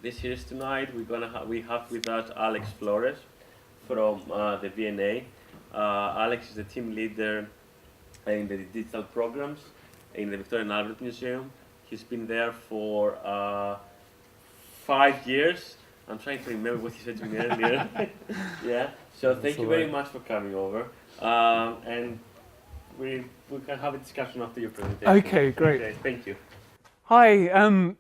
this series tonight. We have with us Alex Flores from the VNA. Alex is the team leader in the digital programs in the Victoria and Albert Museum. He's been there for 5 years. I'm trying to remember what he said to me earlier. Yeah. So thank you very much for coming over, and we can have a discussion after your presentation. Okay, great. Okay, thank you. Hi.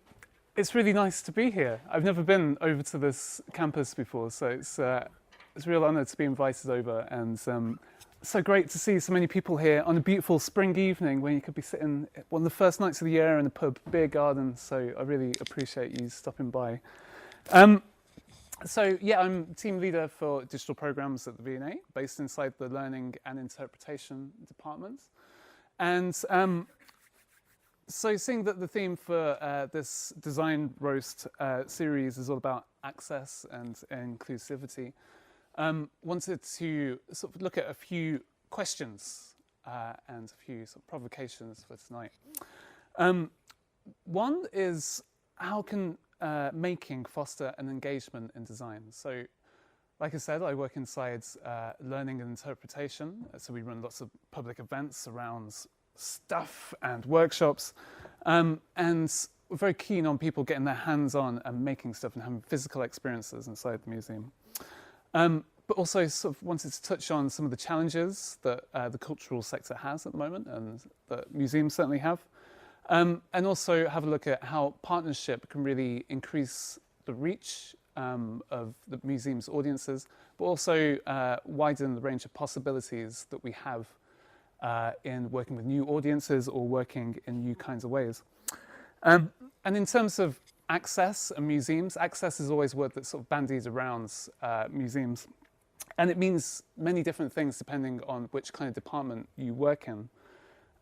It's really nice to be here. I've never been over to this campus before, so it's a real honour to be invited over, and so great to see so many people here on a beautiful spring evening when you could be sitting one of the first nights of the year in a pub, beer garden. So I really appreciate you stopping by. So yeah, I'm team leader for digital programs at the VNA, based inside the Learning and Interpretation department. And so seeing that the theme for this Design Roast series is all about access and inclusivity, wanted to sort of look at a few questions and a few sort of provocations for tonight. One is, how can making foster an engagement in design? So like I said, I work inside learning and interpretation, so we run lots of public events around stuff and workshops, and we're very keen on people getting their hands on and making stuff and having physical experiences inside the museum. But also sort of wanted to touch on some of the challenges that the cultural sector has at the moment, and that museums certainly have. And also have a look at how partnership can really increase the reach of the museum's audiences, but also widen the range of possibilities that we have in working with new audiences or working in new kinds of ways. And in terms of access and museums, access is always a word that's sort of bandied around museums. And it means many different things depending on which kind of department you work in.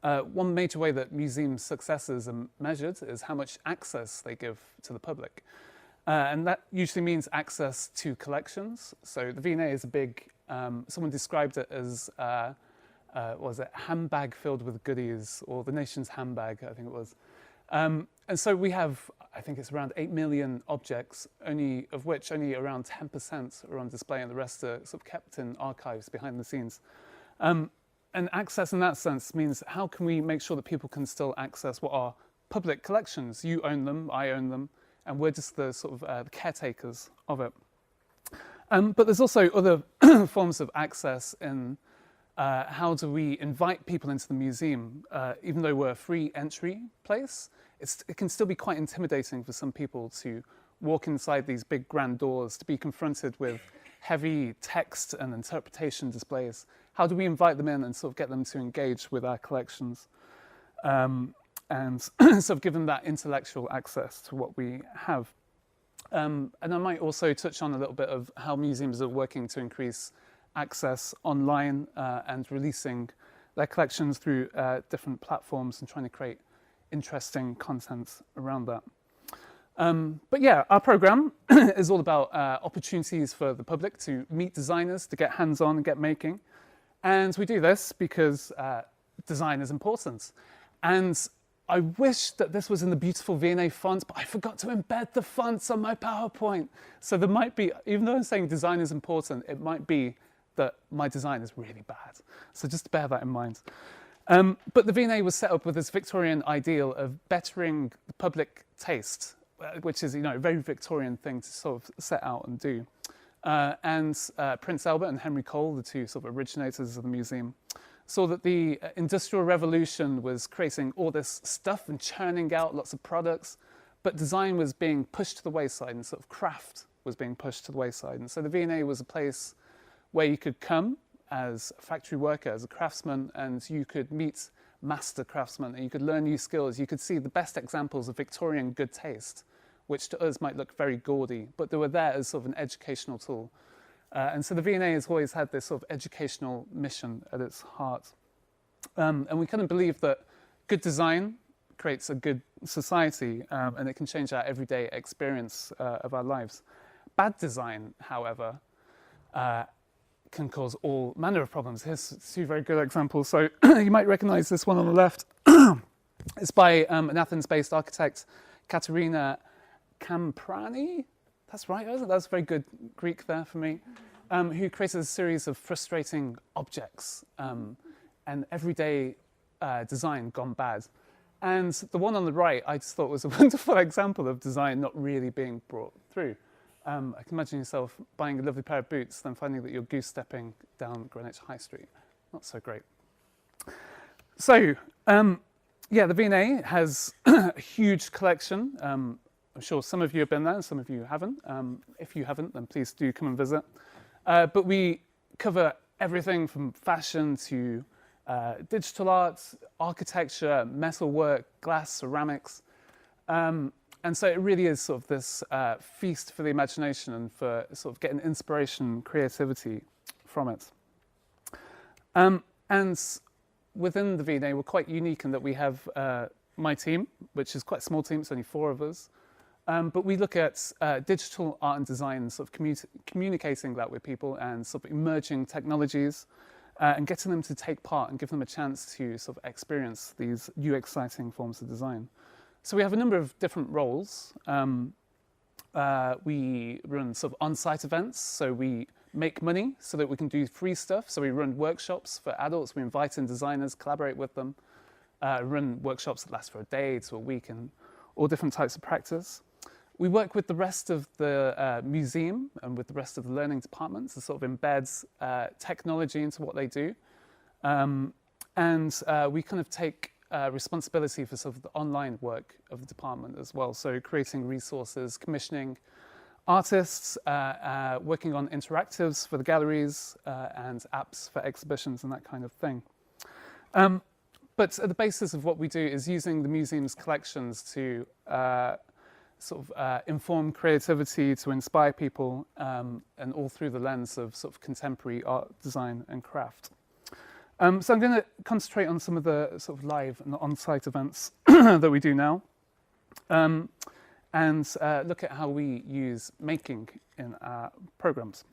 One major way that museums' successes are measured is how much access they give to the public. And that usually means access to collections. So the V&A is a big, someone described it as, what was it, handbag filled with goodies, or the nation's handbag, I think it was. And so we have, I think it's around 8 million objects, of which only around 10% are on display, and the rest are sort of kept in archives behind the scenes. And access in that sense means, how can we make sure that people can still access what are public collections? You own them, I own them, and we're just the sort of the caretakers of it. But there's also other forms of access in how do we invite people into the museum. Even though we're a free entry place, it can still be quite intimidating for some people to walk inside these big grand doors, to be confronted with heavy text and interpretation displays. How do we invite them in and sort of get them to engage with our collections, and sort of give them that intellectual access to what we have? And I might also touch on a little bit of how museums are working to increase access online and releasing their collections through different platforms and trying to create interesting content around that. But yeah, our program is all about opportunities for the public to meet designers, to get hands-on and get making. And we do this because design is important. And I wish that this was in the beautiful V&A font, but I forgot to embed the fonts on my PowerPoint. So there might be, even though I'm saying design is important, it might be that my design is really bad. So just bear that in mind. But the V&A was set up with this Victorian ideal of bettering the public taste, which is, a very Victorian thing to sort of set out and do. And Prince Albert and Henry Cole, the two sort of originators of the museum, saw that the Industrial Revolution was creating all this stuff and churning out lots of products, but design was being pushed to the wayside, and sort of craft was being pushed to the wayside. And so the V&A was a place where you could come as a factory worker, as a craftsman, and you could meet master craftsmen, and you could learn new skills. You could see the best examples of Victorian good taste, which to us might look very gaudy, but they were there as sort of an educational tool. And so the V&A has always had this sort of educational mission at its heart. And we kind of believe that good design creates a good society, and it can change our everyday experience of our lives. Bad design, however, can cause all manner of problems. Here's two very good examples. So you might recognize this one on the left. It's by an Athens-based architect, Katerina Kamprani, that's right, that's very good Greek there for me, who created a series of frustrating objects and everyday design gone bad. And the one on the right, I just thought was a wonderful example of design not really being brought through. I can imagine yourself buying a lovely pair of boots, then finding that you're goose-stepping down Greenwich High Street. Not so great. So, yeah, the V&A has a huge collection. I'm sure some of you have been there, some of you haven't. If you haven't, then please do come and visit. But we cover everything from fashion to digital arts, architecture, metalwork, glass, ceramics. And so it really is sort of this feast for the imagination and for sort of getting inspiration, creativity from it. And within the V&A, we're quite unique in that we have my team, which is quite a small team, it's only 4 of us. But we look at digital art and design, sort of communicating that with people and sort of emerging technologies and getting them to take part and give them a chance to sort of experience these new exciting forms of design. So we have a number of different roles. We run sort of on-site events, so we make money so that we can do free stuff. So we run workshops for adults, we invite in designers, collaborate with them, run workshops that last for a day to a week and all different types of practice. We work with the rest of the museum and with the rest of the learning departments to sort of embed technology into what they do. And we kind of take responsibility for sort of the online work of the department as well. So creating resources, commissioning artists, working on interactives for the galleries and apps for exhibitions and that kind of thing. But at the basis of what we do is using the museum's collections to sort of inform creativity, to inspire people, and all through the lens of sort of contemporary art, design and craft. So I'm going to concentrate on some of the sort of live and on-site events that we do now, and look at how we use making in our programs.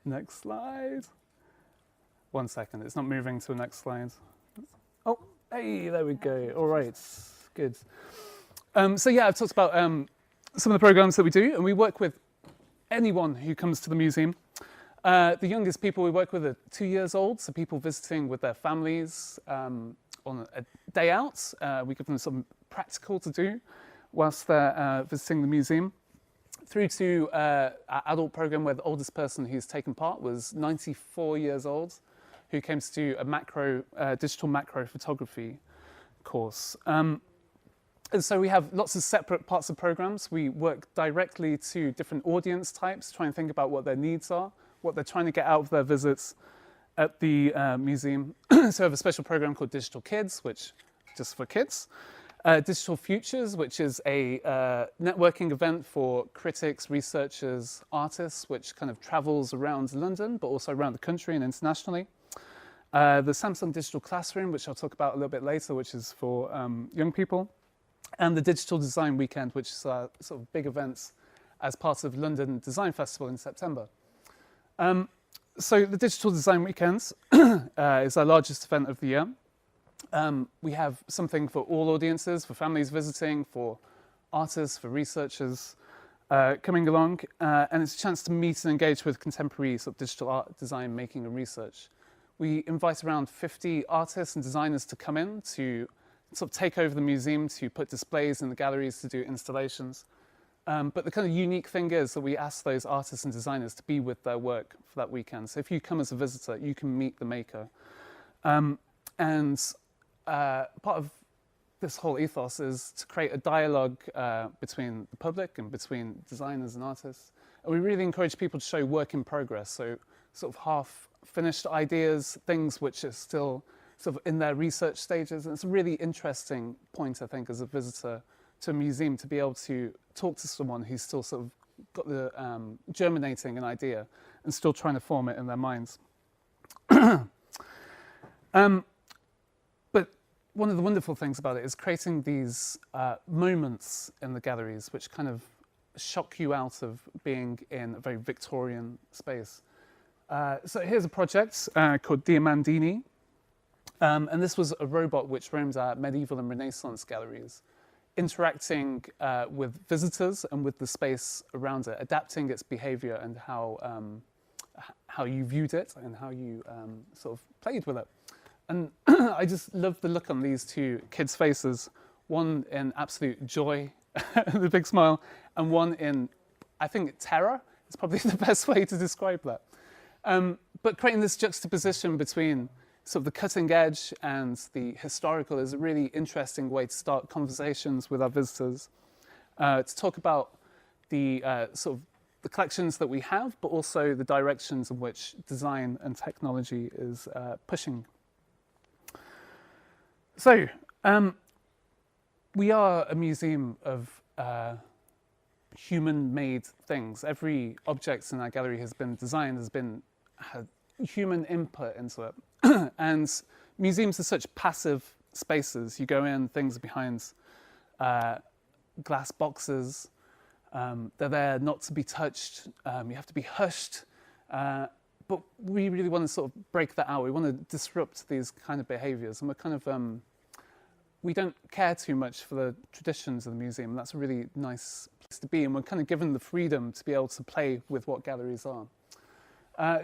Next slide. 1 second, it's not moving to the next slide. Oh, hey, there we go. All right, good. So yeah, I've talked about some of the programs that we do, and we work with anyone who comes to the museum. The youngest people we work with are 2 years old, so people visiting with their families on a day out. We give them something practical to do whilst they're visiting the museum. Through to our adult program where the oldest person who's taken part was 94 years old, who came to do a digital macro photography course. And so we have lots of separate parts of programs. We work directly to different audience types, try and think about what their needs are, what they're trying to get out of their visits at the museum. So we have a special program called Digital Kids, which just for kids. Digital Futures, which is a networking event for critics, researchers, artists, which kind of travels around London, but also around the country and internationally. The Samsung Digital Classroom, which I'll talk about a little bit later, which is for young people. And the Digital Design Weekend, which is sort of big events as part of London Design Festival in September. So the Digital Design Weekends is our largest event of the year. We have something for all audiences, for families visiting, for artists, for researchers coming along, and it's a chance to meet and engage with contemporary sort of digital art, design, making and research. We invite around 50 artists and designers to come in to sort of take over the museum, to put displays in the galleries, to do installations. But the kind of unique thing is that we ask those artists and designers to be with their work for that weekend. So if you come as a visitor, you can meet the maker. Part of this whole ethos is to create a dialogue between the public and between designers and artists. And we really encourage people to show work in progress, so sort of half-finished ideas, things which are still sort of in their research stages. And it's a really interesting point, I think, as a visitor to a museum, to be able to talk to someone who's still sort of got the germinating an idea and still trying to form it in their minds. But one of the wonderful things about it is creating these moments in the galleries which kind of shock you out of being in a very Victorian space. So here's a project called Diamandini. And this was a robot which roamed our medieval and Renaissance galleries, interacting with visitors and with the space around it, adapting its behavior and how you viewed it and how you sort of played with it. And I just love the look on these two kids' faces, one in absolute joy, the big smile, and one in, I think, terror is probably the best way to describe that. But creating this juxtaposition between sort of the cutting edge and the historical is a really interesting way to start conversations with our visitors, to talk about the sort of the collections that we have, but also the directions in which design and technology is pushing. So, we are a museum of human-made things. Every object in our gallery has been designed, had human input into it. And museums are such passive spaces. You go in, things are behind glass boxes. They're there not to be touched. You have to be hushed. But we really want to sort of break that out. We want to disrupt these kind of behaviors. And we're kind of, we don't care too much for the traditions of the museum. That's a really nice place to be. And we're kind of given the freedom to be able to play with what galleries are.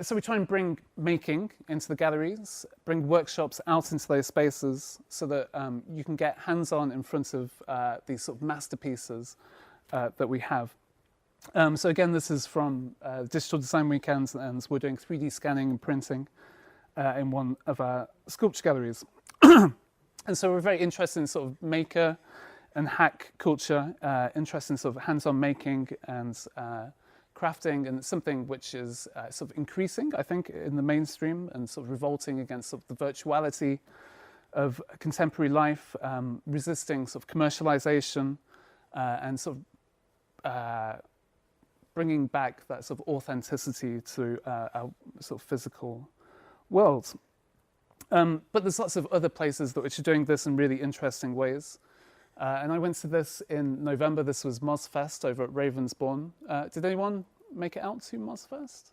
So we try and bring making into the galleries, bring workshops out into those spaces so that you can get hands-on in front of these sort of masterpieces that we have. So again, this is from Digital Design Weekends, and we're doing 3D scanning and printing in one of our sculpture galleries. And so we're very interested in sort of maker and hack culture, interested in sort of hands-on making and crafting, and something which is sort of increasing, I think, in the mainstream and sort of revolting against sort of the virtuality of contemporary life, resisting sort of commercialization and sort of bringing back that sort of authenticity to our sort of physical world. But there's lots of other places that which are doing this in really interesting ways. And I went to this in November. This was MozFest over at Ravensbourne. Did anyone make it out to MozFest?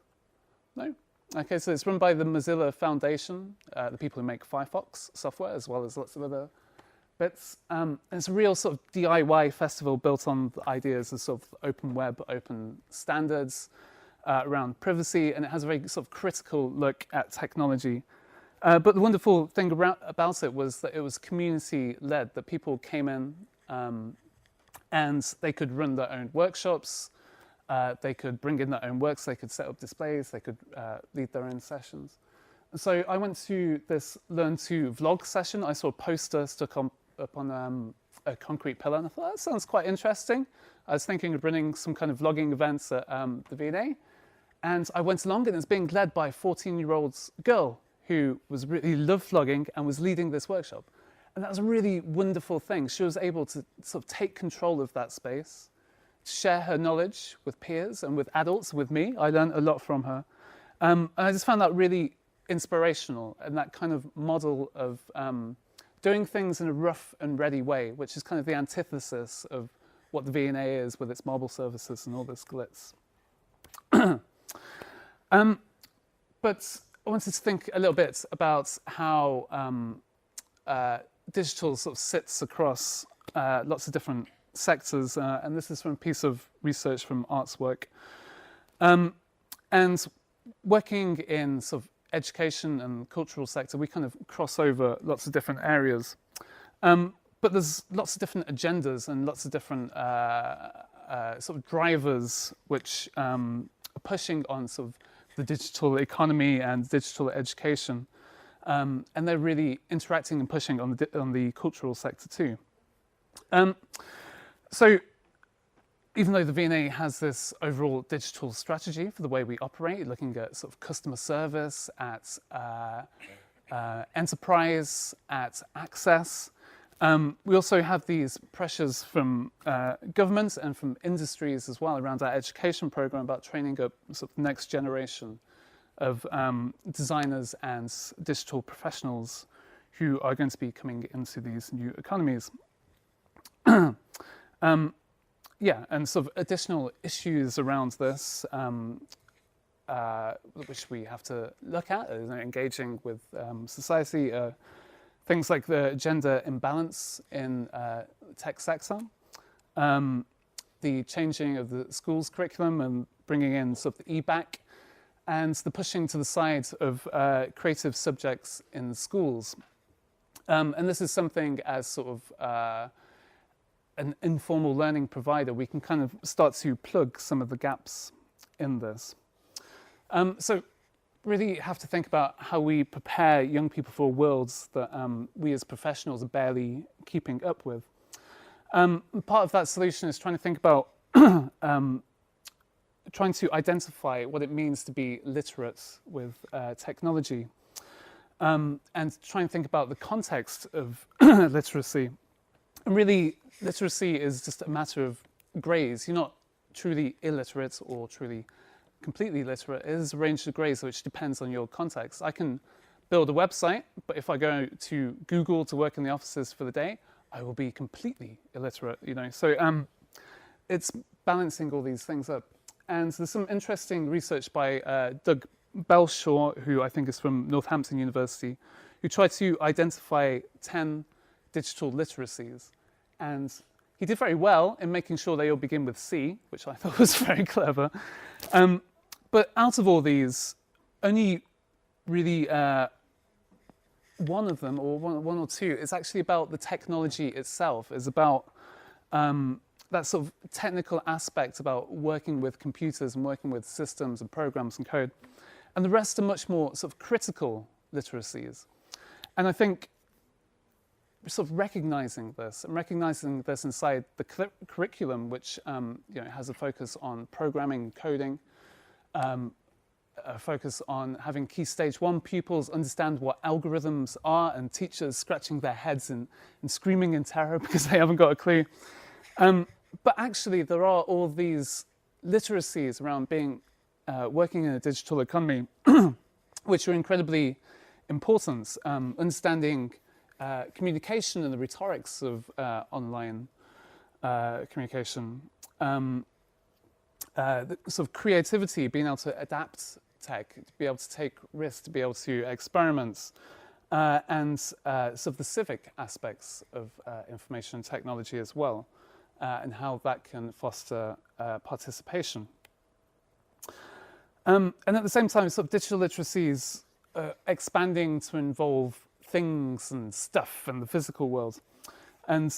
No? Okay, so it's run by the Mozilla Foundation, the people who make Firefox software, as well as lots of other bits. And it's a real sort of DIY festival built on the ideas of sort of open web, open standards around privacy, and it has a very sort of critical look at technology. But the wonderful thing about it was that it was community-led, that people came in and they could run their own workshops, they could bring in their own works, they could set up displays, they could lead their own sessions. And so I went to this Learn to Vlog session. I saw a poster stuck up on a concrete pillar, and I thought, that sounds quite interesting. I was thinking of running some kind of vlogging events at the V&A, and I went along, and it's being led by a 14-year-old girl who was really loved vlogging and was leading this workshop. And that was a really wonderful thing. She was able to sort of take control of that space, share her knowledge with peers and with adults, with me. I learned a lot from her. And I just found that really inspirational, and that kind of model of doing things in a rough and ready way, which is kind of the antithesis of what the V&A is with its mobile services and all this glitz. But I wanted to think a little bit about how digital sort of sits across lots of different sectors, and this is from a piece of research from Artswork. And working in sort of education and cultural sector, we kind of cross over lots of different areas. But there's lots of different agendas and lots of different sort of drivers which are pushing on sort of the digital economy and digital education. And they're really interacting and pushing on the cultural sector too. So even though the V&A has this overall digital strategy for the way we operate, looking at sort of customer service, at enterprise, at access, we also have these pressures from governments and from industries as well around our education program about training up sort of the next generation of designers and digital professionals who are going to be coming into these new economies. Yeah, and sort of additional issues around this which we have to look at, engaging with society, things like the gender imbalance in the tech sector, the changing of the schools curriculum and bringing in sort of the e-back, and the pushing to the side of creative subjects in schools. And this is something as sort of an informal learning provider, we can kind of start to plug some of the gaps in this. So really have to think about how we prepare young people for worlds that we as professionals are barely keeping up with. Part of that solution is trying to think about trying to identify what it means to be literate with technology, and try and think about the context of literacy. And really, literacy is just a matter of grades. You're not truly illiterate or truly completely literate. It is a range of grades which depends on your context. I can build a website, but if I go to Google to work in the offices for the day, I will be completely illiterate, you know. So it's balancing all these things up. And there's some interesting research by Doug Belshaw, who I think is from Northampton University, who tried to identify 10 digital literacies. And he did very well in making sure they all begin with C, which I thought was very clever. But out of all these, only really one of them, or one or two, is actually about the technology itself. It's about that sort of technical aspect about working with computers and working with systems and programs and code. And the rest are much more sort of critical literacies. And I think sort of recognizing this inside the curriculum, which has a focus on programming, coding, a focus on having Key Stage 1 pupils understand what algorithms are, and teachers scratching their heads and screaming in terror because they haven't got a clue. But actually, there are all these literacies around being working in a digital economy, which are incredibly important. Understanding communication and the rhetorics of online communication, the sort of creativity, being able to adapt tech, to be able to take risks, to be able to experiment, and sort of the civic aspects of information technology as well, and how that can foster participation. And at the same time, sort of digital literacies expanding to involve things and stuff and the physical world. And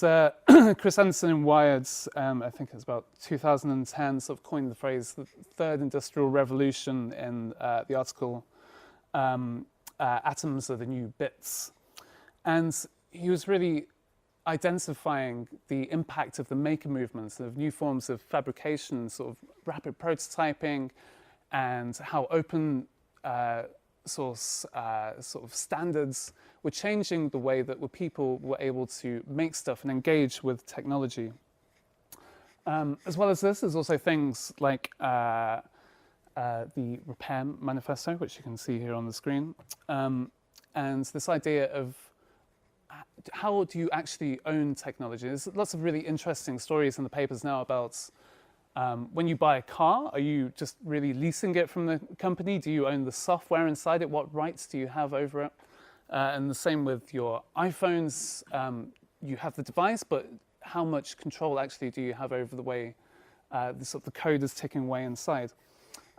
Chris Anderson in Wired, I think it's about 2010, sort of coined the phrase the third industrial revolution in the article Atoms Are the New Bits. And he was really identifying the impact of the maker movements, of new forms of fabrication, sort of rapid prototyping, and how open source sort of standards were changing the way that people were able to make stuff and engage with technology. As well as this, there's also things like the Repair Manifesto, which you can see here on the screen, and this idea of how do you actually own technology? There's lots of really interesting stories in the papers now about when you buy a car, are you just really leasing it from the company? Do you own the software inside it? What rights do you have over it? And the same with your iPhones. You have the device, but how much control actually do you have over the way the code is ticking away inside?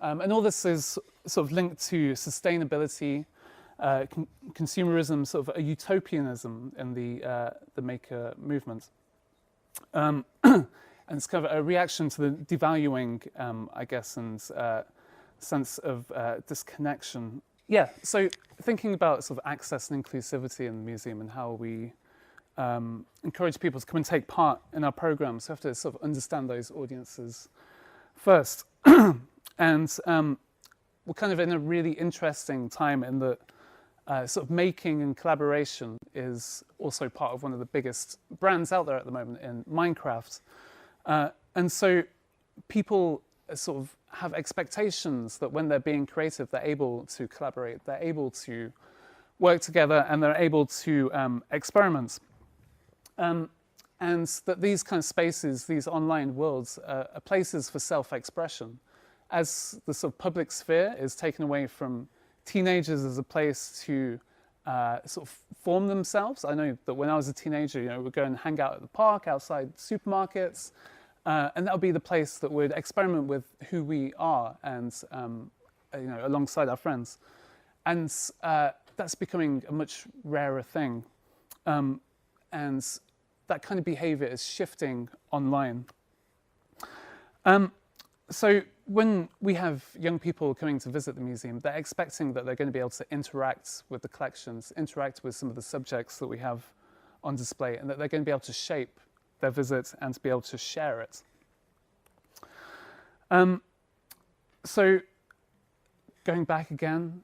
And all this is sort of linked to sustainability, consumerism, sort of a utopianism in the maker movement. And it's kind of a reaction to the devaluing, I guess, and sense of disconnection. Yeah, so thinking about sort of access and inclusivity in the museum and how we encourage people to come and take part in our programs, we have to sort of understand those audiences first. And we're kind of in a really interesting time in that sort of making and collaboration is also part of one of the biggest brands out there at the moment in Minecraft. And so people sort of have expectations that when they're being creative, they're able to collaborate, they're able to work together, and they're able to experiment. And that these kind of spaces, these online worlds, are places for self-expression. as the sort of public sphere is taken away from teenagers as a place to sort of form themselves. I know that when I was a teenager, we'd go and hang out at the park, outside supermarkets, and that would be the place that would experiment with who we are and, alongside our friends. And that's becoming a much rarer thing. And that kind of behavior is shifting online. So when we have young people coming to visit the museum, they're expecting that they're going to be able to interact with the collections, interact with some of the subjects that we have on display, and that they're going to be able to shape their visit and to be able to share it. So going back again,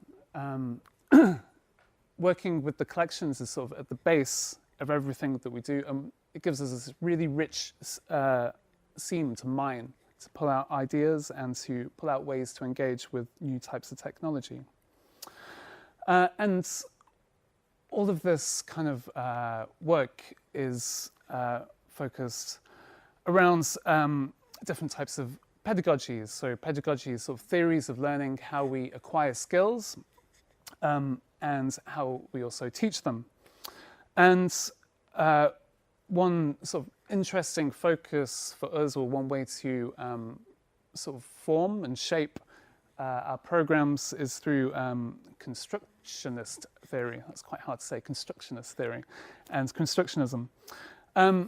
working with the collections is sort of at the base of everything that we do. It gives us this really rich seam to mine, to pull out ideas and to pull out ways to engage with new types of technology. And all of this kind of work is focused around different types of pedagogies. So pedagogy is sort of theories of learning, how we acquire skills, and how we also teach them. And one sort of interesting focus for us, or one way to sort of form and shape our programs, is through constructionist theory. That's quite hard to say, constructionist theory, and constructionism.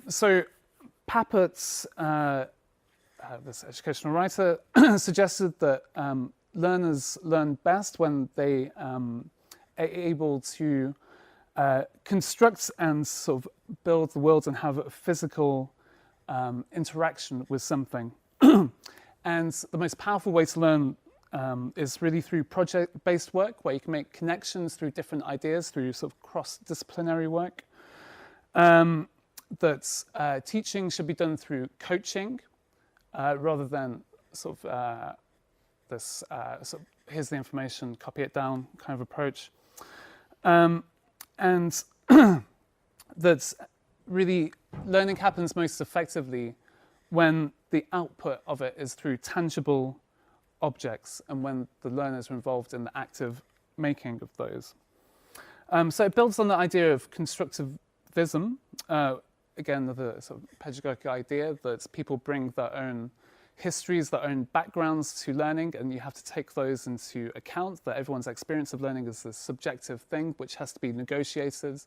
So Papert, this educational writer, suggested that learners learn best when they are able to construct and sort of build the world and have a physical interaction with something. And the most powerful way to learn is really through project-based work, where you can make connections through different ideas, through sort of cross-disciplinary work. That teaching should be done through coaching, rather than sort of this sort of, here's the information, copy it down kind of approach. And that really learning happens most effectively when the output of it is through tangible objects and when the learners are involved in the active making of those. So it builds on the idea of constructivism, again, another sort of pedagogic idea that people bring their own histories, their own backgrounds to learning, and you have to take those into account, that everyone's experience of learning is a subjective thing which has to be negotiated,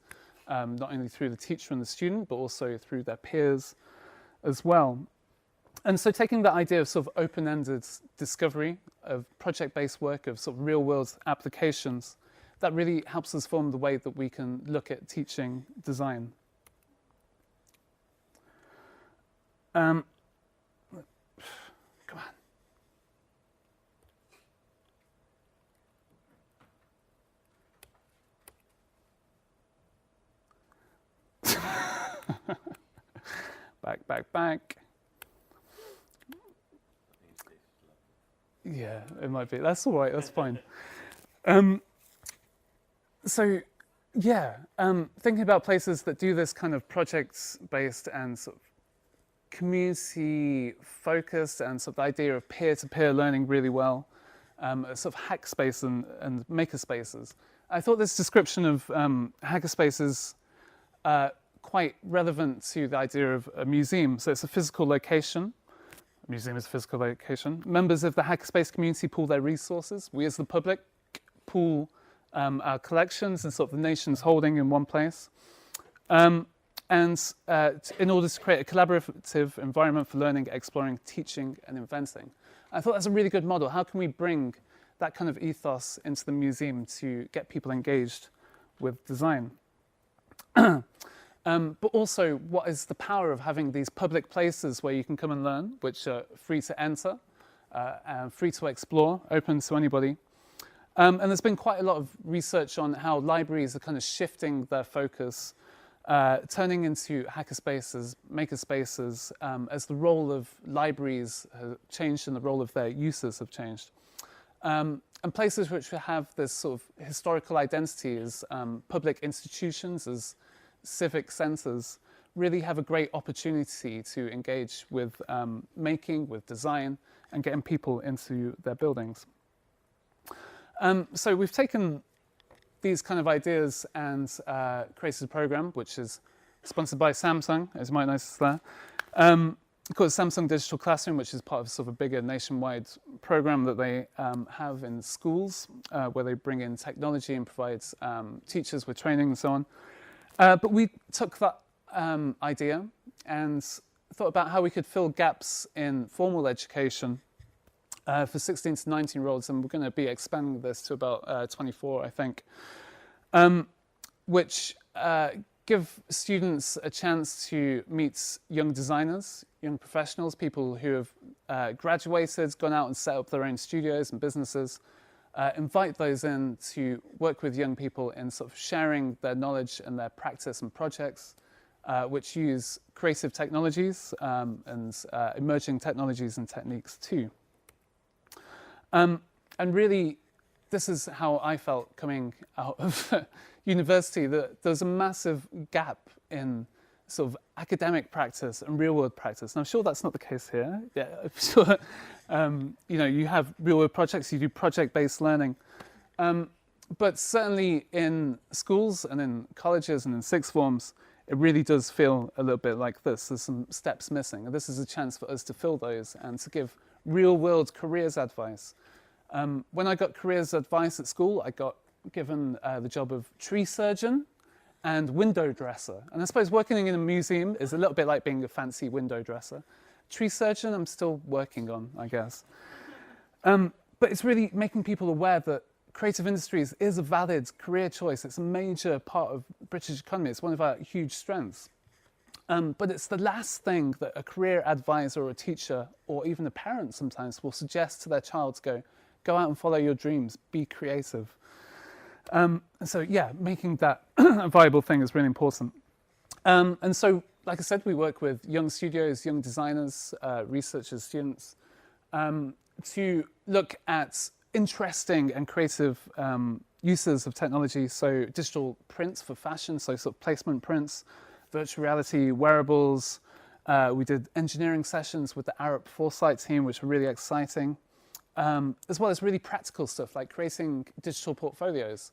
not only through the teacher and the student, but also through their peers as well. And so taking that idea of sort of open-ended discovery, of project-based work, of sort of real-world applications, that really helps us form the way that we can look at teaching design. Come on. Back. Yeah, it might be. That's all right. That's fine. So, yeah, thinking about places that do this kind of project-based and sort of community-focused and sort of the idea of peer-to-peer learning really well, sort of hack space and maker spaces. I thought this description of hackerspace is quite relevant to the idea of a museum. So it's a physical location. A museum is a physical location. Members of the hackerspace community pool their resources. We as the public pool our collections and sort of the nation's holding in one place. And in order to create a collaborative environment for learning, exploring, teaching, and inventing. I thought that's a really good model. How can we bring that kind of ethos into the museum to get people engaged with design? But also, what is the power of having these public places where you can come and learn, which are free to enter, and free to explore, open to anybody. And there's been quite a lot of research on how libraries are kind of shifting their focus, turning into hackerspaces, makerspaces, as the role of libraries have changed and the role of their users have changed. And places which have this sort of historical identity as public institutions, as civic centres, really have a great opportunity to engage with making, with design, and getting people into their buildings. So we've taken these kind of ideas and created a program which is sponsored by Samsung, as you might notice there. Called Samsung Digital Classroom, which is part of sort of a bigger nationwide program that they have in schools, where they bring in technology and provide teachers with training and so on. But we took that idea and thought about how we could fill gaps in formal education for 16 to 19-year-olds, and we're going to be expanding this to about 24, I think, which give students a chance to meet young designers, young professionals, people who have graduated, gone out and set up their own studios and businesses, invite those in to work with young people in sort of sharing their knowledge and their practice and projects, which use creative technologies and emerging technologies and techniques too. And really, this is how I felt coming out of university, that there's a massive gap in sort of academic practice and real-world practice. And I'm sure that's not the case here. Yeah, I'm sure, you have real-world projects, you do project-based learning. But certainly in schools and in colleges and in sixth forms, it really does feel a little bit like this. There's some steps missing. And this is a chance for us to fill those and to give real-world careers advice. When I got careers advice at school, I got given the job of tree surgeon and window dresser. And I suppose working in a museum is a little bit like being a fancy window dresser. Tree surgeon, I'm still working on, I guess. But it's really making people aware that creative industries is a valid career choice. It's a major part of the British economy. It's one of our huge strengths. But it's the last thing that a career advisor or a teacher or even a parent sometimes will suggest to their child to go out and follow your dreams, be creative. So yeah, making that a viable thing is really important. And so, like I said, we work with young studios, young designers, researchers, students, to look at interesting and creative uses of technology. So digital prints for fashion, so sort of placement prints, virtual reality, wearables. We did engineering sessions with the Arup Foresight team, which were really exciting, as well as really practical stuff like creating digital portfolios.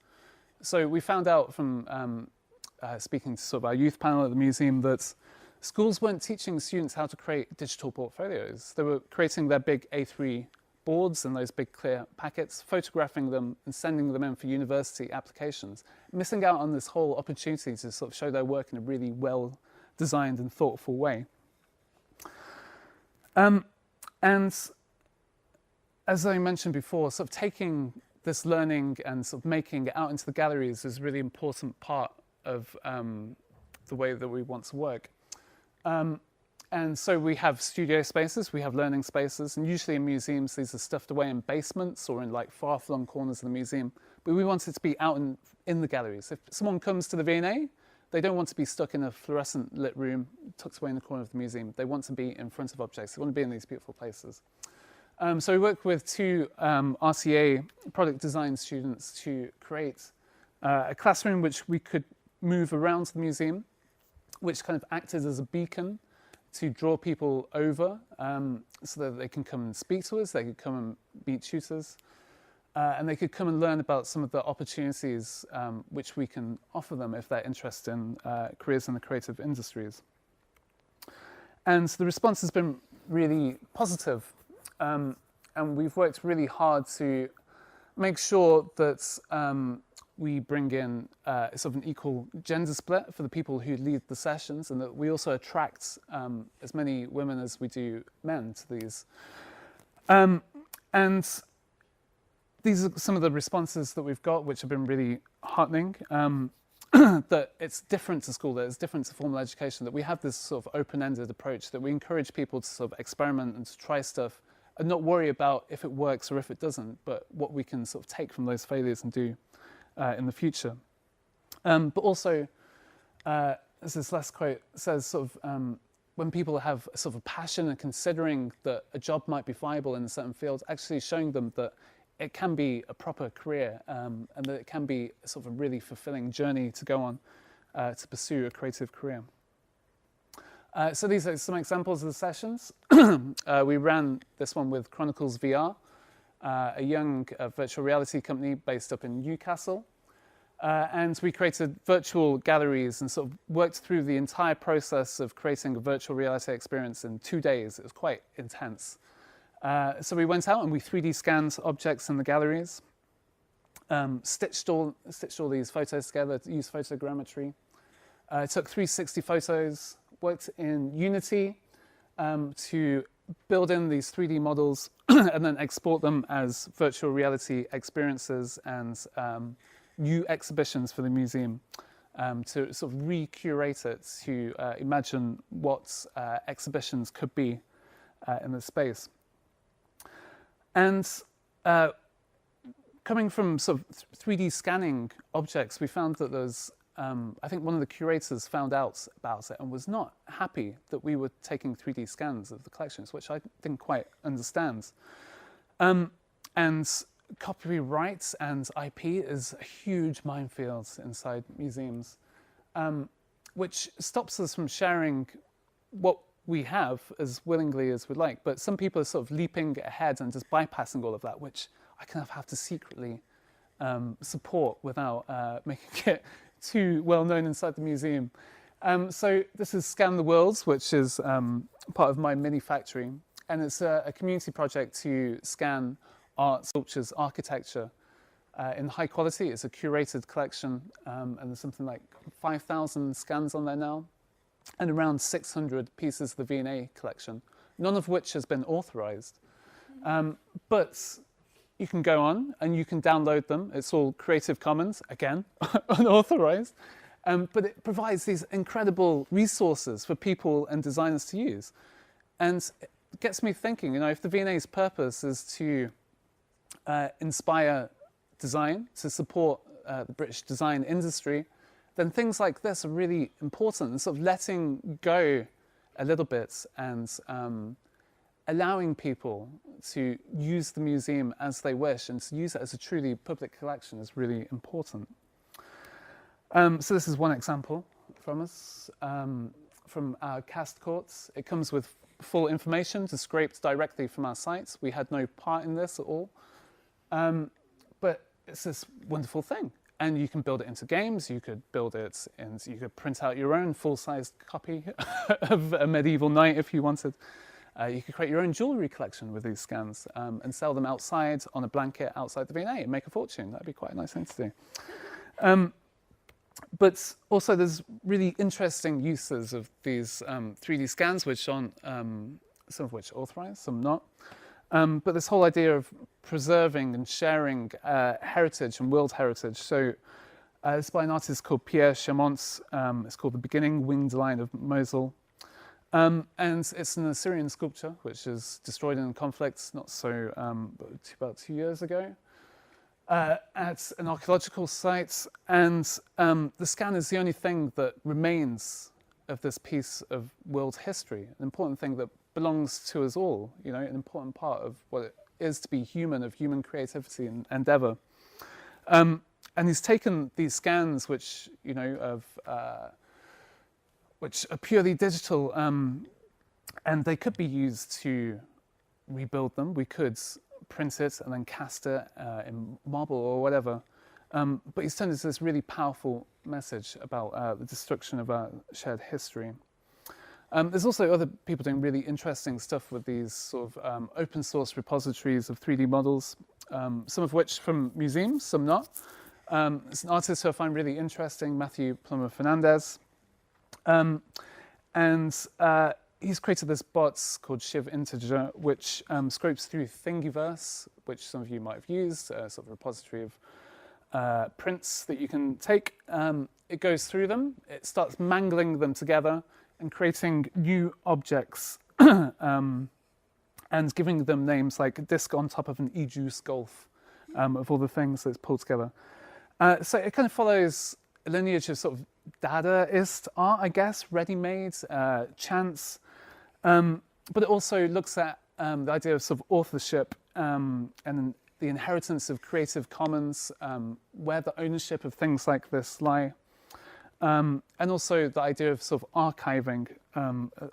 So we found out from speaking to sort of our youth panel at the museum that schools weren't teaching students how to create digital portfolios. They were creating their big A3 boards and those big clear packets, photographing them and sending them in for university applications, missing out on this whole opportunity to sort of show their work in a really well-designed and thoughtful way. And as I mentioned before, sort of taking this learning and sort of making it out into the galleries is a really important part of the way that we want to work. And so we have studio spaces, we have learning spaces, and usually in museums these are stuffed away in basements or in like far-flung corners of the museum. But we want it to be out in the galleries. If someone comes to the V&A, they don't want to be stuck in a fluorescent lit room tucked away in the corner of the museum. They want to be in front of objects. They want to be in these beautiful places. So we work with two RCA product design students to create a classroom which we could move around the museum, which kind of acted as a beacon to draw people over so that they can come and speak to us, they could come and meet tutors, and they could come and learn about some of the opportunities which we can offer them if they're interested in careers in the creative industries. And the response has been really positive, and we've worked really hard to make sure that we bring in sort of an equal gender split for the people who lead the sessions, and that we also attract as many women as we do men to these. And these are some of the responses that we've got, which have been really heartening. That it's different to school, that it's different to formal education, that we have this sort of open-ended approach, that we encourage people to sort of experiment and to try stuff and not worry about if it works or if it doesn't, but what we can sort of take from those failures and do in the future. But also, as this last quote says, sort of when people have a sort of a passion and considering that a job might be viable in a certain field, actually showing them that it can be a proper career and that it can be sort of a really fulfilling journey to go on to pursue a creative career. So these are some examples of the sessions. We ran this one with Chronicles VR, a young virtual reality company based up in Newcastle. And we created virtual galleries and sort of worked through the entire process of creating a virtual reality experience in 2 days. It was quite intense. So we went out and we 3D scanned objects in the galleries, stitched all these photos together, used photogrammetry, took 360 photos, worked in Unity to build in these 3D models and then export them as virtual reality experiences and new exhibitions for the museum to sort of re-curate it, to imagine what exhibitions could be in the space. And coming from sort of 3D scanning objects, we found that there's, I think one of the curators found out about it and was not happy that we were taking 3D scans of the collections, which I didn't quite understand. And copyright and IP is a huge minefield inside museums, which stops us from sharing what we have as willingly as we'd like. But some people are sort of leaping ahead and just bypassing all of that, which I kind of have to secretly support without making it too well known inside the museum. So this is Scan the Worlds, which is part of my mini factory, and it's a community project to scan art, sculptures, architecture in high quality. It's a curated collection, and there's something like 5,000 scans on there now, and around 600 pieces of the V&A collection, none of which has been authorized. But you can go on and you can download them. It's all Creative Commons, again, unauthorized. But it provides these incredible resources for people and designers to use. And it gets me thinking, you know, if the V&A's purpose is to inspire design, to support the British design industry, then things like this are really important, and sort of letting go a little bit and allowing people to use the museum as they wish and to use it as a truly public collection is really important. So this is one example from us, from our cast courts. It comes with full information, just scraped directly from our sites. We had no part in this at all. But it's this wonderful thing. And you can build it into games, you could build it, and you could print out your own full-sized copy of a medieval knight if you wanted. You could create your own jewellery collection with these scans and sell them outside on a blanket outside the V&A and make a fortune. That'd be quite a nice thing to do. But also there's really interesting uses of these 3D scans, which aren't, some of which are authorized, some not. But this whole idea of preserving and sharing heritage and world heritage. So it's by an artist called Pierre Chamont. It's called The Beginning, Winged Lion of Mosul. And it's an Assyrian sculpture, which is destroyed in conflict not so, about 2 years ago, at an archaeological site. And the scan is the only thing that remains of this piece of world history, an important thing that belongs to us all, you know, an important part of what it is to be human, of human creativity and endeavor. And he's taken these scans, which, you know, which are purely digital, and they could be used to rebuild them. We could print it and then cast it in marble or whatever. But he's turned it into this really powerful message about the destruction of our shared history. There's also other people doing really interesting stuff with these sort of open source repositories of 3D models, some of which from museums, some not. It's an artist who I find really interesting, Matthew Plummer Fernandez. And he's created this bot called Shiv Integer, which scrapes through Thingiverse, which some of you might have used, a sort of repository of prints that you can take. It goes through them, it starts mangling them together and creating new objects and giving them names like a disc on top of an e-juice golf, of all the things that it's pulled together. So it kind of follows a lineage of sort of Dadaist art, I guess, ready-made, chance, but it also looks at the idea of sort of authorship and the inheritance of Creative Commons, where the ownership of things like this lie, and also the idea of sort of archiving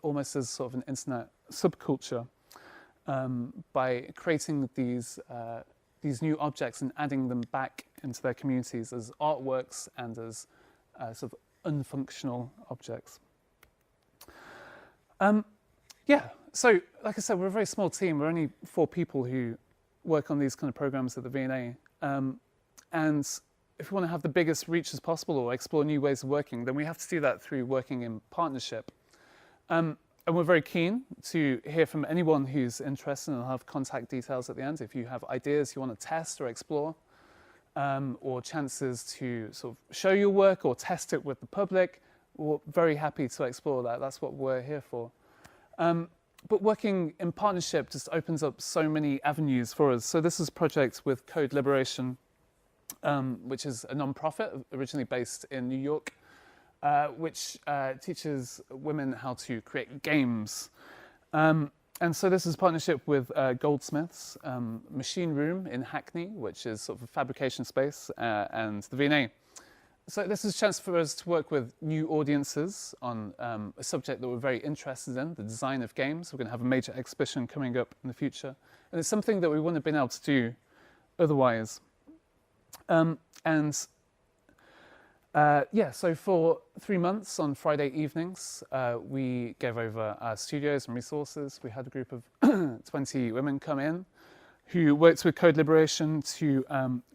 almost as sort of an internet subculture by creating these new objects and adding them back into their communities as artworks and as sort of unfunctional objects. Yeah, so like I said, we're a very small team. We're only 4 people who work on these kind of programs at the V&A. And if we want to have the biggest reach as possible or explore new ways of working, then we have to do that through working in partnership. And we're very keen to hear from anyone who's interested, and I'll have contact details at the end. If you have ideas you want to test or explore, or chances to sort of show your work or test it with the public, we're very happy to explore that. That's what we're here for. But working in partnership just opens up so many avenues for us. So this is a project with Code Liberation, which is a non-profit originally based in New York, which teaches women how to create games. And so this is a partnership with Goldsmiths, Machine Room in Hackney, which is sort of a fabrication space, and the V&A. So this is a chance for us to work with new audiences on a subject that we're very interested in, the design of games. We're going to have a major exhibition coming up in the future. And it's something that we wouldn't have been able to do otherwise. Yeah, so for 3 months on Friday evenings, we gave over our studios and resources. We had a group of 20 women come in who worked with Code Liberation to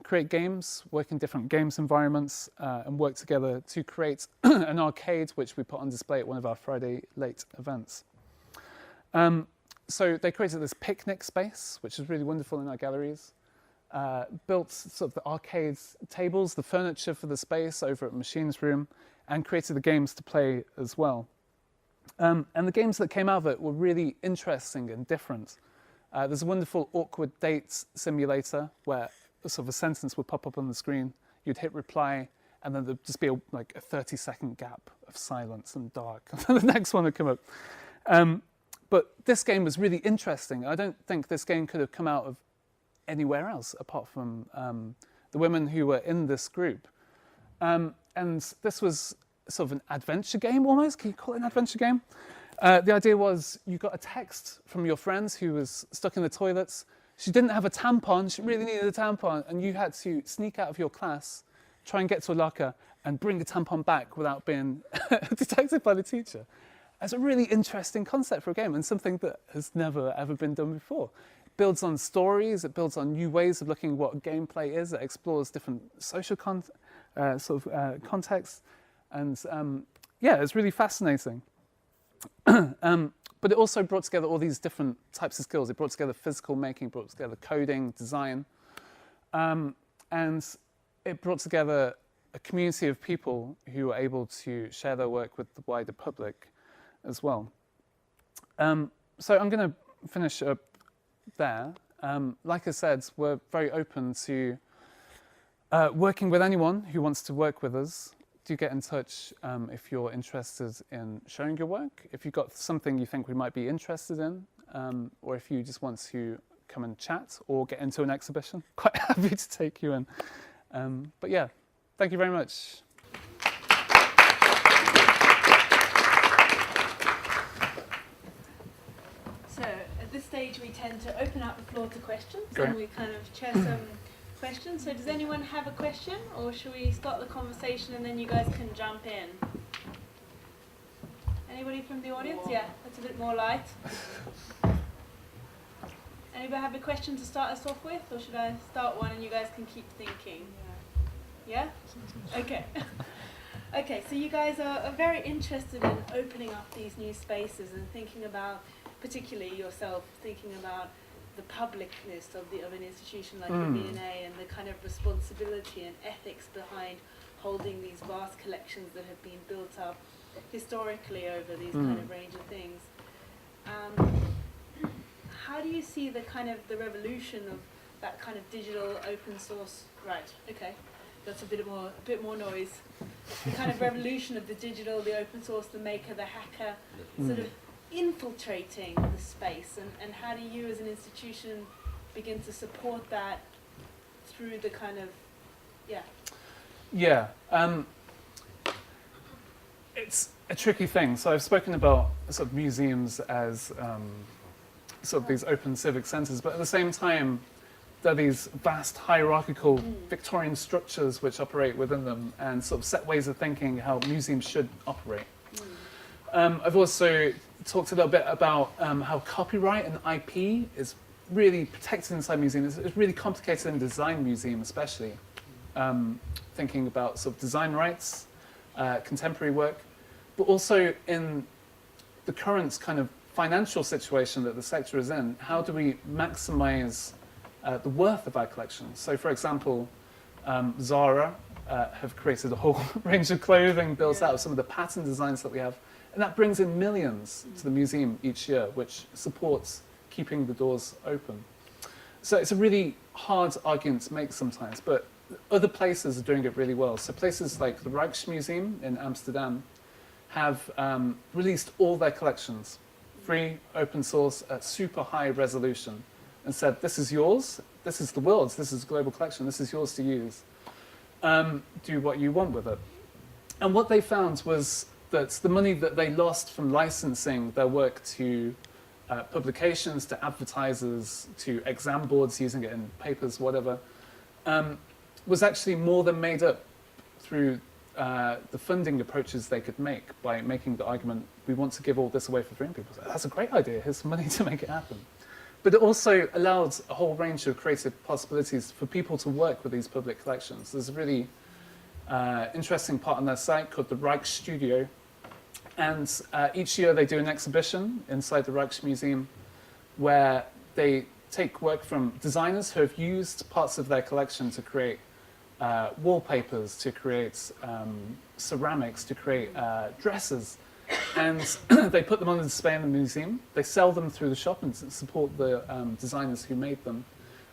create games, work in different games environments, and work together to create an arcade, which we put on display at one of our Friday late events. So they created this picnic space, which is really wonderful in our galleries. Built sort of the arcade tables, the furniture for the space over at Machines Room, and created the games to play as well. And the games that came out of it were really interesting and different. There's a wonderful awkward dates simulator where sort of a sentence would pop up on the screen. You'd hit reply, and then there'd just be like a 30-second gap of silence and dark. And then the next one would come up. But this game was really interesting. I don't think this game could have come out of anywhere else apart from the women who were in this group. And this was sort of an adventure game almost. Can you call it an adventure game? The idea was you got a text from your friend who was stuck in the toilets. She didn't have a tampon. She really needed a tampon. And you had to sneak out of your class, try and get to a locker, and bring the tampon back without being detected by the teacher. It's a really interesting concept for a game and something that has never, ever been done before. It builds on stories. It builds on new ways of looking at what gameplay is. It explores different social contexts. And yeah, it's really fascinating. But it also brought together all these different types of skills. It brought together physical making, brought together coding, design, and it brought together a community of people who were able to share their work with the wider public as well. So I'm going to finish up there. Like I said, we're very open to working with anyone who wants to work with us. Do get in touch if you're interested in showing your work, if you've got something you think we might be interested in, or if you just want to come and chat or get into an exhibition. Quite happy to take you in. But yeah, thank you very much. So at this stage we tend to open up the floor to questions. Great. And we kind of share some questions. So does anyone have a question, or should we start the conversation and then you guys can jump in? Anybody from the audience? Yeah, that's a bit more light. Anybody have a question to start us off with, or should I start one and you guys can keep thinking? Yeah? Okay. Okay, so you guys are very interested in opening up these new spaces and thinking about, particularly yourself, thinking about the publicness of an institution like the V&A and the kind of responsibility and ethics behind holding these vast collections that have been built up historically over these kind of range of things. How do you see the kind of the revolution of that kind of digital open source? Right. Okay, that's a bit more noise. The kind of revolution of the digital, the open source, the maker, the hacker, sort of infiltrating the space, and how do you as an institution begin to support that through the kind of it's a tricky thing. So I've spoken about sort of museums as sort of these open civic centres, but at the same time, there are these vast hierarchical Victorian structures which operate within them and sort of set ways of thinking how museums should operate. I've also talked a little bit about how copyright and IP is really protected inside museums. It's really complicated in design museum especially. Thinking about sort of design rights, contemporary work, but also in the current kind of financial situation that the sector is in, how do we maximize the worth of our collections? So for example, Zara have created a whole range of clothing built out of some of the pattern designs that we have, and that brings in millions to the museum each year, which supports keeping the doors open. So it's a really hard argument to make sometimes, but other places are doing it really well. So places like the Reich Museum in Amsterdam have released all their collections, free, open source, at super high resolution, and said, this is yours, this is the world's, this is a global collection, this is yours to use. Do what you want with it. And what they found was that the money that they lost from licensing their work to publications, to advertisers, to exam boards using it in papers, whatever, was actually more than made up through the funding approaches they could make by making the argument, we want to give all this away for free. And people say, that's a great idea, here's some money to make it happen. But it also allowed a whole range of creative possibilities for people to work with these public collections. There's a really interesting part on their site called the Reich Studio. And each year they do an exhibition inside the Reich Museum where they take work from designers who have used parts of their collection to create wallpapers, to create ceramics, to create dresses. And they put them on display in the museum. They sell them through the shop and support the designers who made them.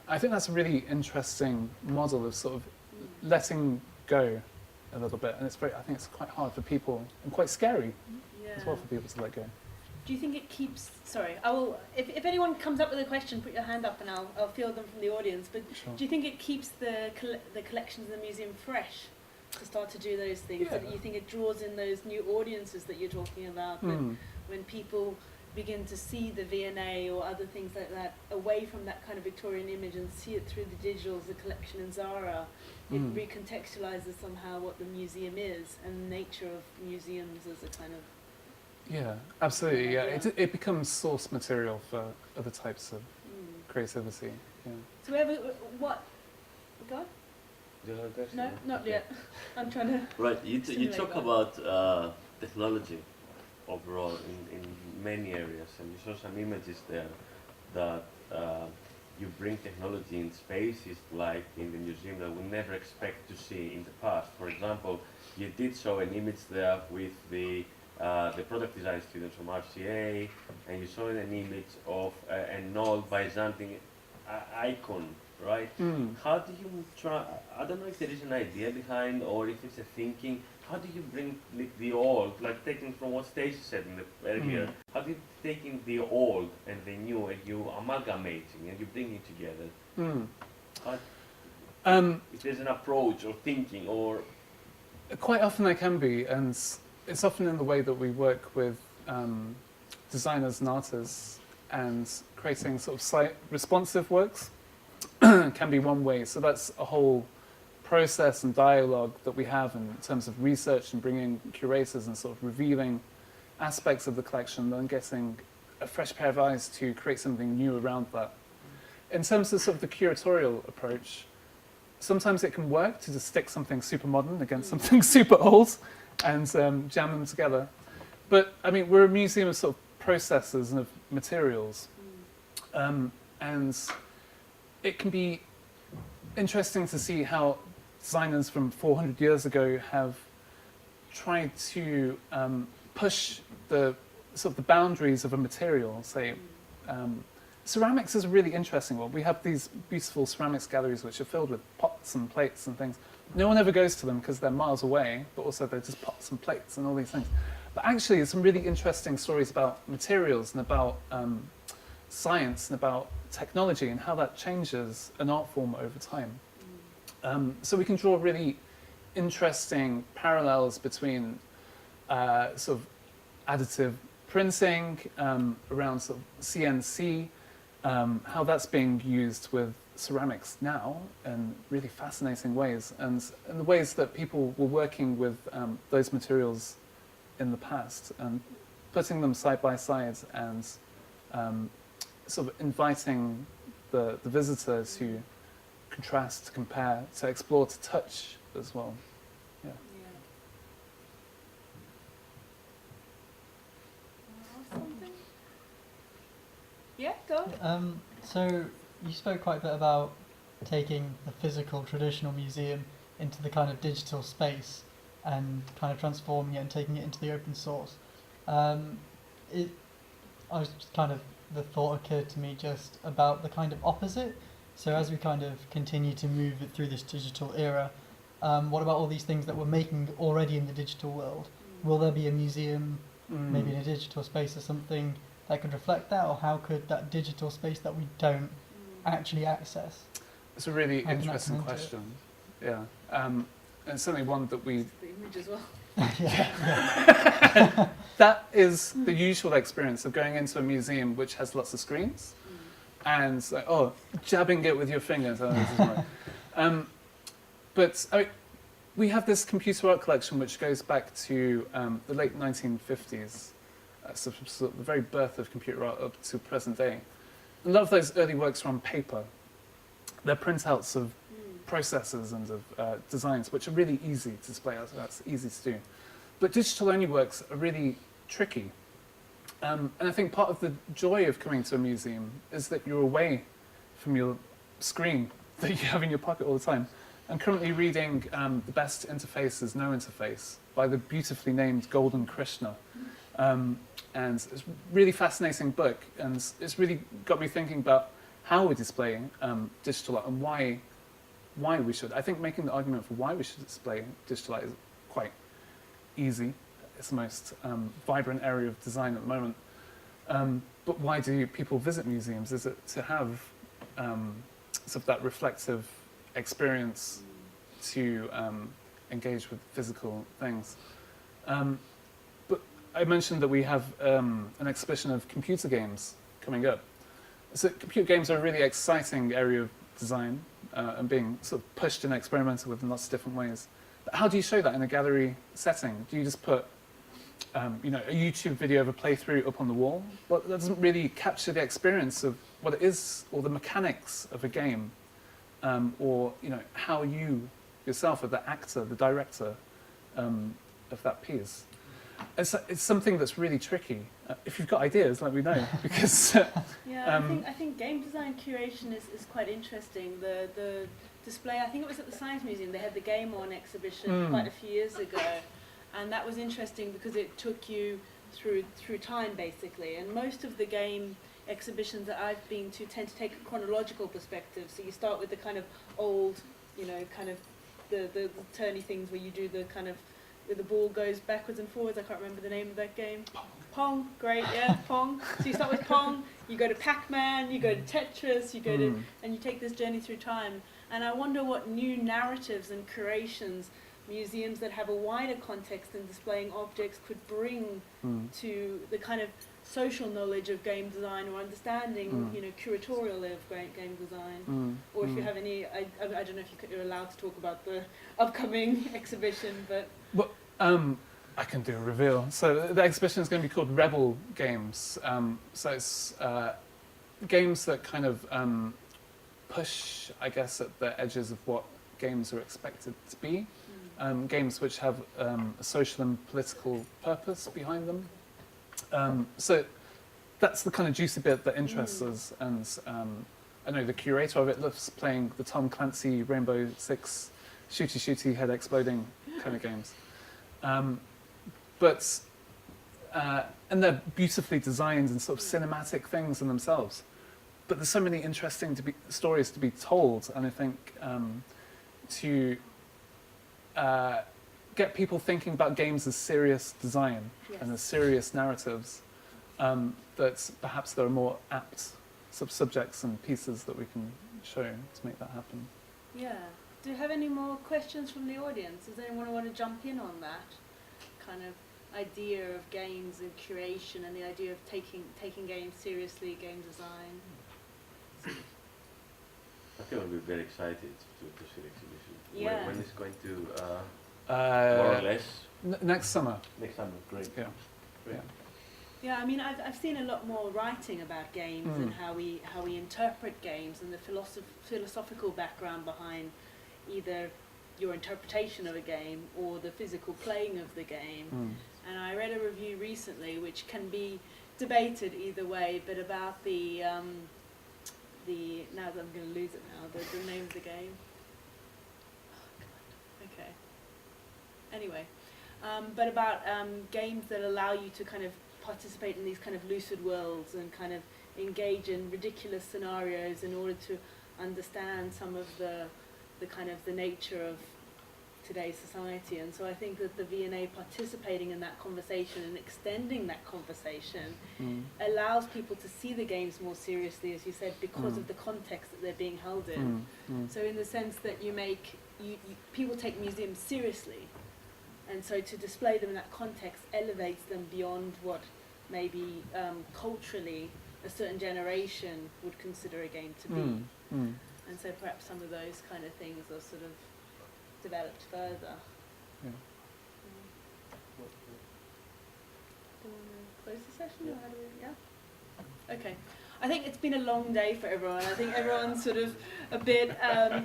I think that's a really interesting model of sort of letting go a little bit. And it's I think it's quite hard for people and quite scary as well for people to let go. Do you think it keeps, sorry, I will, if anyone comes up with a question, put your hand up and I'll field them from the audience, but Sure. do you think it keeps the collections in the museum fresh to start to do those things? Yeah. Do you think it draws in those new audiences that you're talking about, when people begin to see the V&A or other things like that away from that kind of Victorian image and see it through the digitals, the collection in Zara, it recontextualizes somehow what the museum is and the nature of museums as a kind of... Yeah, absolutely. Yeah, it becomes source material for other types of creativity. Yeah. So we have what? Go on? Do you have a question? No, not yet. I'm trying to. Right, you stimulate talk that. about technology overall in many areas, and you show some images there that you bring technology in spaces like in the museum that we never expect to see in the past. For example, you did show an image there with the product design students from RCA, and you saw an image of an old Byzantine icon, right? How do you try, I don't know if there is an idea behind or if it's a thinking, how do you bring the old, like taking from what Stacey said in the earlier, how do you taking the old and the new and you amalgamating and you bring it together? If there's an approach or thinking or... Quite often there can be, and it's often in the way that we work with designers and artists, and creating sort of slight responsive works can be one way. So that's a whole process and dialogue that we have in terms of research and bringing curators and sort of revealing aspects of the collection, then getting a fresh pair of eyes to create something new around that. In terms of sort of the curatorial approach, sometimes it can work to just stick something super modern against something super old and jam them together. But I mean, we're a museum of sort of processes and of materials. And it can be interesting to see how designers from 400 years ago have tried to push the sort of the boundaries of a material. Say, ceramics is a really interesting one. We have these beautiful ceramics galleries which are filled with pots and plates and things. No one ever goes to them because they're miles away, but also they're just pots and plates and all these things. But actually, there's some really interesting stories about materials and about science and about technology and how that changes an art form over time. So we can draw really interesting parallels between sort of additive printing, around sort of CNC, how that's being used with ceramics now in really fascinating ways, and the ways that people were working with those materials in the past, and putting them side by side, and sort of inviting the visitor to contrast, to compare, to explore, to touch as well. Yeah. Something? Yeah, go on. So you spoke quite a bit about taking the physical traditional museum into the kind of digital space and kind of transforming it and taking it into the open source. The thought occurred to me just about the kind of opposite. So as we kind of continue to move it through this digital era, what about all these things that we're making already in the digital world? Will there be a museum, maybe in a digital space or something, that could reflect that, or how could that digital space that we don't actually access? It's a really interesting question. Yeah, and certainly one that we. The image as well. Yeah. That is the usual experience of going into a museum which has lots of screens, and it's like, oh, jabbing it with your fingers. Oh, this is right. But I mean, we have this computer art collection which goes back to the late 1950s, so the very birth of computer art up to present day. A lot of those early works are on paper. They're printouts of processes and of designs, which are really easy to display. That's easy to do. But digital-only works are really tricky. And I think part of the joy of coming to a museum is that you're away from your screen that you have in your pocket all the time. I'm currently reading The Best Interface is No Interface by the beautifully named Golden Krishna. And it's a really fascinating book, and it's really got me thinking about how we display digital art and why we should. I think making the argument for why we should display digital art is quite easy. It's the most vibrant area of design at the moment. But why do people visit museums? Is it to have sort of that reflective experience, to engage with physical things? But I mentioned that we have an exhibition of computer games coming up. So computer games are a really exciting area of design and being sort of pushed and experimented with in lots of different ways. But how do you show that in a gallery setting? Do you just put a YouTube video of a playthrough up on the wall? Well, that doesn't really capture the experience of what it is, or the mechanics of a game, or how you yourself are the actor, the director of that piece. It's something that's really tricky. If you've got ideas, let me know, because Yeah, I think game design curation is quite interesting. The display, I think it was at the Science Museum, they had the Game On exhibition quite a few years ago, and that was interesting because it took you through time basically. And most of the game exhibitions that I've been to tend to take a chronological perspective. So you start with the kind of old, kind of the turny things where you do the kind of where the ball goes backwards and forwards. I can't remember the name of that game. Pong, great, yeah, Pong. So you start with Pong, you go to Pac-Man, you go to Tetris, you go to, and you take this journey through time. And I wonder what new narratives and curations museums that have a wider context in displaying objects could bring to the kind of social knowledge of game design, or understanding, curatorial of game design. Or if you have any, I don't know if you're allowed to talk about the upcoming exhibition, but... Well, I can do a reveal. So the exhibition is going to be called Rebel Games. So it's games that kind of push, I guess, at the edges of what games are expected to be. Games which have a social and political purpose behind them. So that's the kind of juicy bit that interests us. And I know the curator of it loves playing the Tom Clancy Rainbow Six shooty head exploding kind of games. And they're beautifully designed and sort of cinematic things in themselves. But there's so many interesting stories to be told, and I think to get people thinking about games as serious design and as serious narratives, that perhaps there are more apt subjects and pieces that we can show to make that happen. Yeah. Do you have any more questions from the audience? Does anyone want to jump in on that? Kind of, idea of games and curation and the idea of taking games seriously, game design. I think I'll be very excited to see the exhibition. Yeah. When it's going to, more or less? Next summer. Next summer, great. Yeah. Great. Yeah, I mean, I've seen a lot more writing about games and how we interpret games and the philosophical background behind either your interpretation of a game or the physical playing of the game. And I read a review recently, which can be debated either way, but about the now that I'm going to lose it now, the name of the game. Oh, God. Okay. Anyway, but about games that allow you to kind of participate in these kind of lucid worlds and kind of engage in ridiculous scenarios in order to understand some of the kind of the nature of today's society. And so I think that the V&A participating in that conversation and extending that conversation allows people to see the games more seriously, as you said, because of the context that they're being held in. So in the sense that people take museums seriously, and so to display them in that context elevates them beyond what maybe culturally a certain generation would consider a game to be. And so perhaps some of those kind of things are sort of developed further. Yeah. Do you want to close the session or how do we, yeah? Okay. I think it's been a long day for everyone. I think everyone's sort of a bit...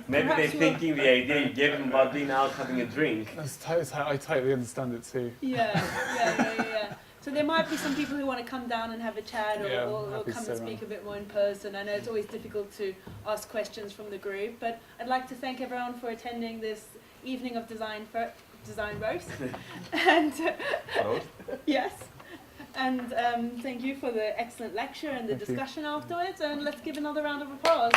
Maybe they're thinking the idea you gave them about being out having a drink. I totally understand it too. Yeah. So there might be some people who want to come down and have a chat or come and speak a bit more in person. I know it's always difficult to ask questions from the group, but I'd like to thank everyone for attending this evening of design roast. And yes. And thank you for the excellent lecture and the discussion afterwards. And let's give another round of applause.